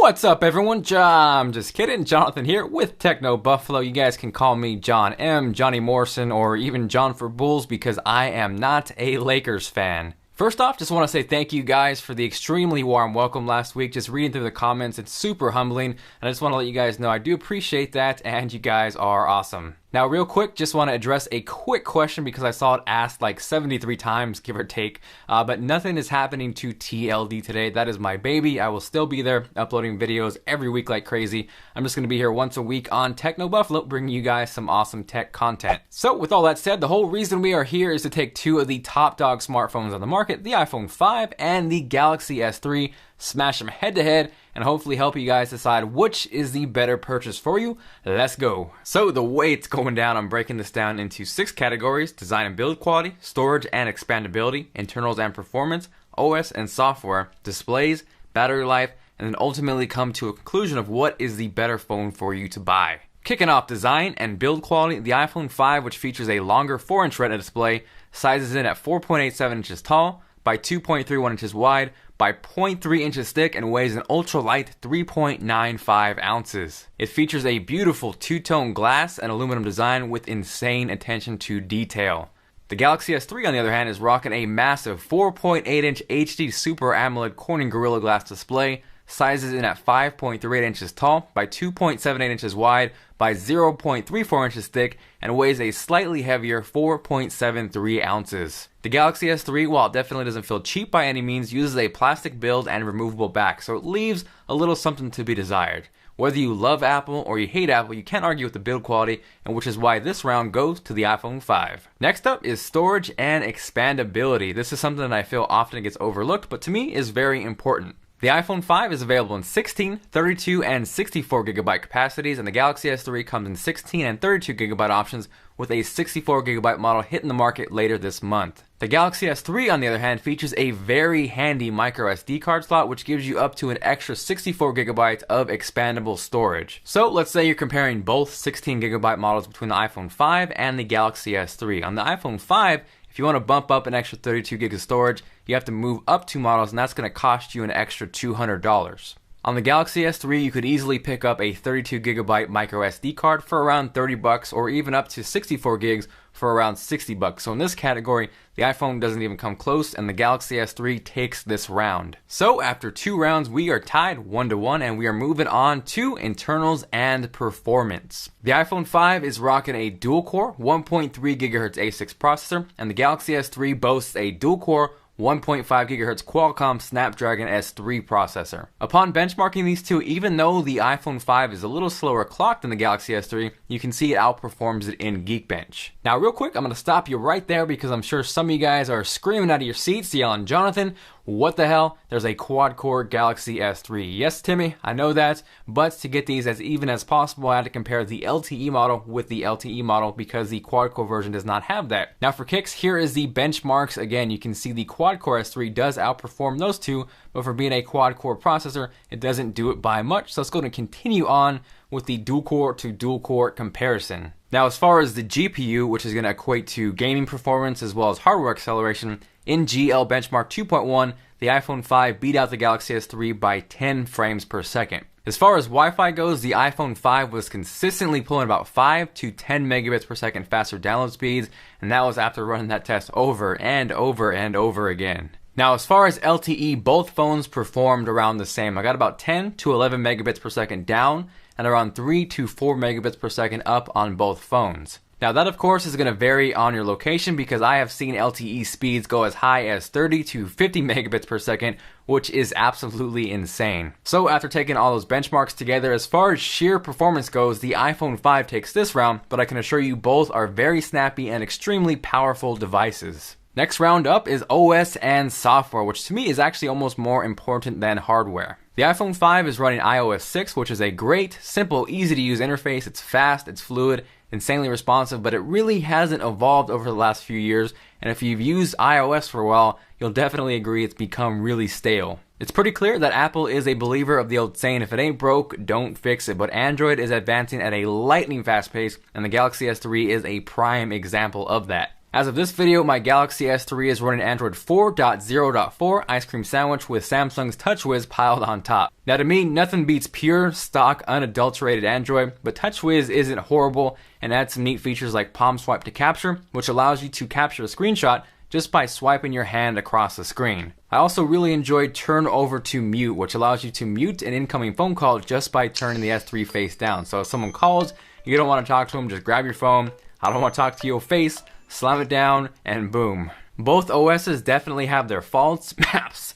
What's up, everyone? I'm just kidding. Jonathan here with Techno Buffalo. You guys can call me John M, Johnny Morrison, or even John for Bulls because I am not a Lakers fan. First off, just want to say thank you guys for the extremely warm welcome last week. Just reading through the comments, it's super humbling, and I just want to let you guys know I do appreciate that, and you guys are awesome. Now, real quick, just want to address a quick question because I saw it asked like 73 times, give or take, but nothing is happening to TLD today. That is my baby. I will still be there uploading videos every week like crazy. I'm just going to be here once a week on Techno Buffalo, bringing you guys some awesome tech content. So with all that said, the whole reason we are here is to take two of the top dog smartphones on the market, the iPhone 5 and the Galaxy S3, smash them head to head, and hopefully help you guys decide which is the better purchase for you. Let's go. So the way it's going down, I'm breaking this down into 6 categories: design and build quality, storage and expandability, internals and performance, OS and software, displays, battery life, and then ultimately come to a conclusion of what is the better phone for you to buy. Kicking off design and build quality, the iPhone 5, which features a longer 4-inch Retina display, sizes in at 4.87 inches tall by 2.31 inches wide by 0.3 inches thick and weighs an ultra-light 3.95 ounces. It features a beautiful two-tone glass and aluminum design with insane attention to detail. The Galaxy S3, on the other hand, is rocking a massive 4.8-inch HD Super AMOLED Corning Gorilla Glass display, sizes in at 5.38 inches tall by 2.78 inches wide by 0.34 inches thick and weighs a slightly heavier 4.73 ounces. The Galaxy S3, while it definitely doesn't feel cheap by any means, uses a plastic build and removable back, so it leaves a little something to be desired. Whether you love Apple or you hate Apple, you can't argue with the build quality, and which is why this round goes to the iPhone 5. Next up is storage and expandability. This is something that I feel often gets overlooked, but to me is very important. The iPhone 5 is available in 16, 32, and 64 gigabyte capacities, and the Galaxy S3 comes in 16 and 32 gigabyte options, with a 64 gigabyte model hitting the market later this month. The Galaxy S3, on the other hand, features a very handy micro SD card slot, which gives you up to an extra 64 gigabytes of expandable storage. So let's say you're comparing both 16 gigabyte models between the iPhone 5 and the Galaxy S3. On the iPhone 5, if you want to bump up an extra 32 gigs of storage, you have to move up 2 models, and that's going to cost you an extra $200. On the Galaxy S3, you could easily pick up a 32 gigabyte micro SD card for around $30, or even up to 64 gigs for around $60. So in this category, the iPhone doesn't even come close, and the Galaxy S3 takes this round. So after 2 rounds, we are tied 1-1, and we are moving on to internals and performance. The iPhone 5 is rocking a dual-core 1.3 GHz A6 processor, and the Galaxy S3 boasts a dual-core 1.5 GHz Qualcomm Snapdragon S3 processor. Upon benchmarking these two, even though the iPhone 5 is a little slower clocked than the Galaxy S3, you can see it outperforms it in Geekbench. Now real quick, I'm going to stop you right there because I'm sure some of you guys are screaming out of your seats yelling, "Jonathan, what the hell? There's a quad-core Galaxy S3. Yes, Timmy, I know that, but to get these as even as possible, I had to compare the LTE model with the LTE model because the quad-core version does not have that. Now for kicks, here is the benchmarks. Again, you can see the quad-core S3 does outperform those two, but for being a quad-core processor, it doesn't do it by much. So let's go and continue on with the dual-core to dual-core comparison. Now as far as the GPU, which is going to equate to gaming performance as well as hardware acceleration, in GL Benchmark 2.1, the iPhone 5 beat out the Galaxy S3 by 10 frames per second. As far as Wi-Fi goes, the iPhone 5 was consistently pulling about 5 to 10 megabits per second faster download speeds, and that was after running that test over and over and over again. Now as far as LTE, both phones performed around the same. I got about 10 to 11 megabits per second down, and around 3 to 4 megabits per second up on both phones. Now that of course is going to vary on your location because I have seen LTE speeds go as high as 30 to 50 megabits per second, which is absolutely insane. So after taking all those benchmarks together, as far as sheer performance goes, the iPhone 5 takes this round, but I can assure you both are very snappy and extremely powerful devices. Next round up is OS and software, which to me is actually almost more important than hardware. The iPhone 5 is running iOS 6, which is a great, simple, easy to use interface. It's fast, it's fluid, insanely responsive, but it really hasn't evolved over the last few years, and if you've used iOS for a while, you'll definitely agree it's become really stale. It's pretty clear that Apple is a believer of the old saying, if it ain't broke, don't fix it, but Android is advancing at a lightning fast pace, and the Galaxy S3 is a prime example of that. As of this video, my Galaxy S3 is running Android 4.0.4 ice cream sandwich with Samsung's TouchWiz piled on top. Now to me, nothing beats pure, stock, unadulterated Android, but TouchWiz isn't horrible and adds some neat features like palm swipe to capture, which allows you to capture a screenshot just by swiping your hand across the screen. I also really enjoyed turn over to mute, which allows you to mute an incoming phone call just by turning the S3 face down. So if someone calls, you don't want to talk to them, just grab your phone. I don't want to talk to your face. Slam it down, and boom. Both OSs definitely have their faults, maps,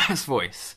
voice,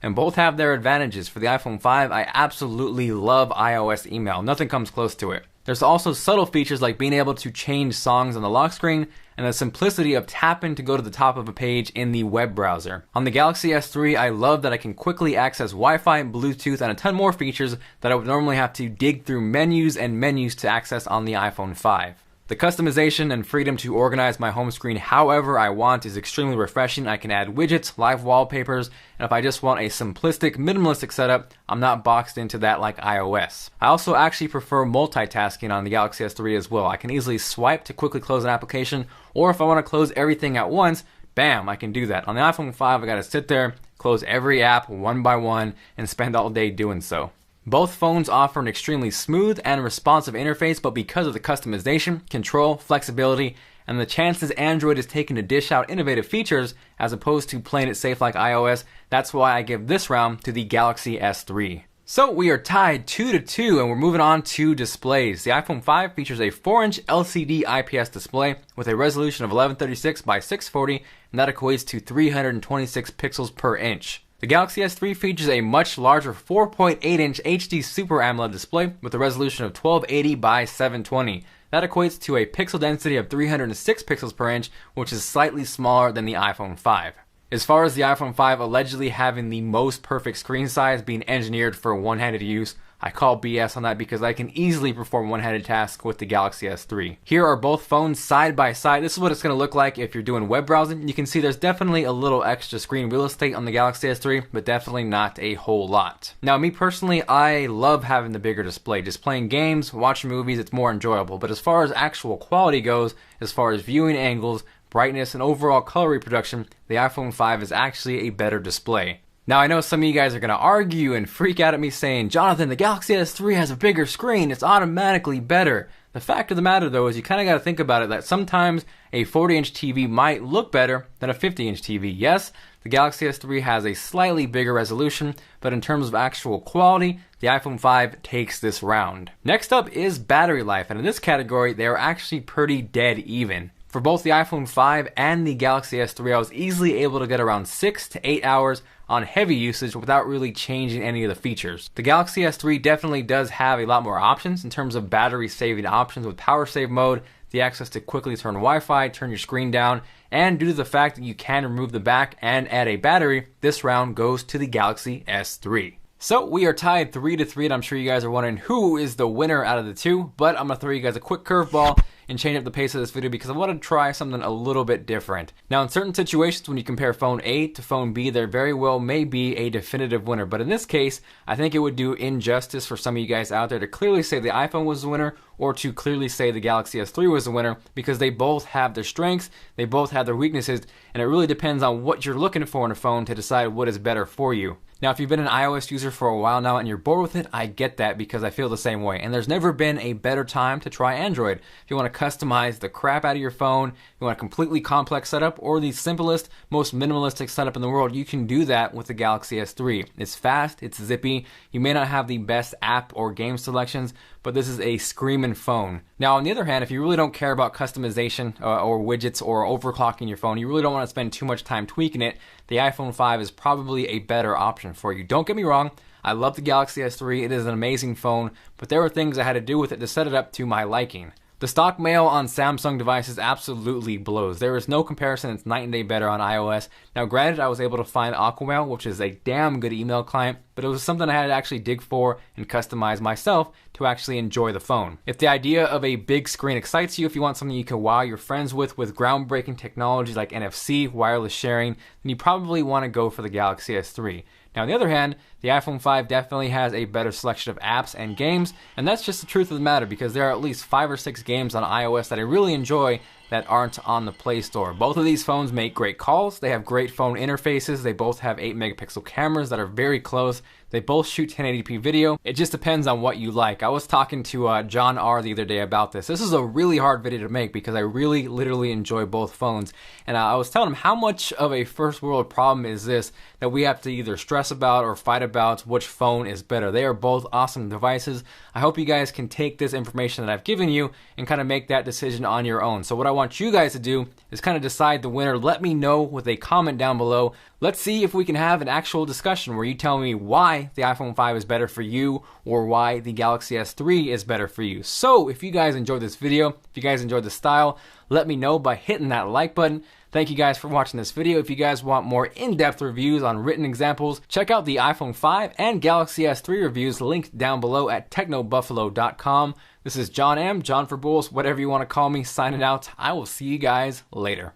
and both have their advantages. For the iPhone 5, I absolutely love iOS email. Nothing comes close to it. There's also subtle features like being able to change songs on the lock screen and the simplicity of tapping to go to the top of a page in the web browser. On the Galaxy S3, I love that I can quickly access Wi-Fi, Bluetooth, and a ton more features that I would normally have to dig through menus and menus to access on the iPhone 5. The customization and freedom to organize my home screen however I want is extremely refreshing. I can add widgets, live wallpapers, and if I just want a simplistic, minimalistic setup, I'm not boxed into that like iOS. I also actually prefer multitasking on the Galaxy S3 as well. I can easily swipe to quickly close an application, or if I want to close everything at once, bam, I can do that. On the iPhone 5, I gotta sit there, close every app one by one, and spend all day doing so. Both phones offer an extremely smooth and responsive interface, but because of the customization, control, flexibility, and the chances Android is taking to dish out innovative features as opposed to playing it safe like iOS, that's why I give this round to the Galaxy S3. So we are tied 2-2, and we're moving on to displays. The iPhone 5 features a 4-inch LCD IPS display with a resolution of 1136 by 640, and that equates to 326 pixels per inch. The Galaxy S3 features a much larger 4.8-inch HD Super AMOLED display with a resolution of 1280 by 720. That equates to a pixel density of 306 pixels per inch, which is slightly smaller than the iPhone 5. As far as the iPhone 5 allegedly having the most perfect screen size being engineered for one-handed use, I call BS on that because I can easily perform one-handed tasks with the Galaxy S3. Here are both phones side by side. This is what it's going to look like if you're doing web browsing. You can see there's definitely a little extra screen real estate on the Galaxy S3, but definitely not a whole lot. Now, me personally, I love having the bigger display. Just playing games, watching movies, it's more enjoyable. But as far as actual quality goes, as far as viewing angles, brightness, and overall color reproduction, the iPhone 5 is actually a better display. Now, I know some of you guys are going to argue and freak out at me saying, Jonathan, the Galaxy S3 has a bigger screen, it's automatically better. The fact of the matter, though, is you kind of got to think about it that sometimes a 40-inch TV might look better than a 50-inch TV. Yes, the Galaxy S3 has a slightly bigger resolution, but in terms of actual quality, the iPhone 5 takes this round. Next up is battery life, and in this category, they are actually pretty dead even. For both the iPhone 5 and the Galaxy S3, I was easily able to get around 6 to 8 hours on heavy usage without really changing any of the features. The Galaxy S3 definitely does have a lot more options in terms of battery saving options with power save mode, the access to quickly turn Wi-Fi, turn your screen down, and due to the fact that you can remove the back and add a battery, this round goes to the Galaxy S3. So we are tied 3-3, and I'm sure you guys are wondering who is the winner out of the two, but I'm going to throw you guys a quick curveball and change up the pace of this video because I want to try something a little bit different. Now, in certain situations when you compare phone A to phone B, there very well may be a definitive winner, but in this case, I think it would do injustice for some of you guys out there to clearly say the iPhone was the winner or to clearly say the Galaxy S3 was the winner because they both have their strengths, they both have their weaknesses, and it really depends on what you're looking for in a phone to decide what is better for you. Now, if you've been an iOS user for a while now and you're bored with it, I get that because I feel the same way. And there's never been a better time to try Android. If you want to customize the crap out of your phone, you want a completely complex setup, or the simplest, most minimalistic setup in the world, you can do that with the Galaxy S3. It's fast, it's zippy, you may not have the best app or game selections, but this is a screaming phone. Now, on the other hand, if you really don't care about customization or widgets or overclocking your phone, you really don't want to spend too much time tweaking it, the iPhone 5 is probably a better option for you. Don't get me wrong, I love the Galaxy S3, it is an amazing phone, but there were things I had to do with it to set it up to my liking. The stock mail on Samsung devices absolutely blows. There is no comparison, it's night and day better on iOS. Now granted, I was able to find Aquamail, which is a damn good email client, but it was something I had to actually dig for and customize myself to actually enjoy the phone. If the idea of a big screen excites you, if you want something you can wow your friends with groundbreaking technology like NFC, wireless sharing, then you probably want to go for the Galaxy S3. Now on the other hand, the iPhone 5 definitely has a better selection of apps and games, and that's just the truth of the matter because there are at least 5 or 6 games on iOS that I really enjoy that aren't on the Play Store. Both of these phones make great calls, they have great phone interfaces, they both have 8 megapixel cameras that are very close, they both shoot 1080p video. It just depends on what you like. I was talking to John R. the other day about this. This is a really hard video to make because I really literally enjoy both phones. And I was telling him how much of a first world problem is this that we have to either stress about or fight about which phone is better. They are both awesome devices. I hope you guys can take this information that I've given you and kind of make that decision on your own. So what I want you guys to do is kind of decide the winner. Let me know with a comment down below. Let's see if we can have an actual discussion where you tell me why the iPhone 5 is better for you or why the Galaxy S3 is better for you. So if you guys enjoyed this video, if you guys enjoyed the style, let me know by hitting that like button. Thank you guys for watching this video. If you guys want more in-depth reviews on written examples, check out the iPhone 5 and Galaxy S3 reviews linked down below at technobuffalo.com. This is John M., John for Bulls, whatever you want to call me, signing out. I will see you guys later.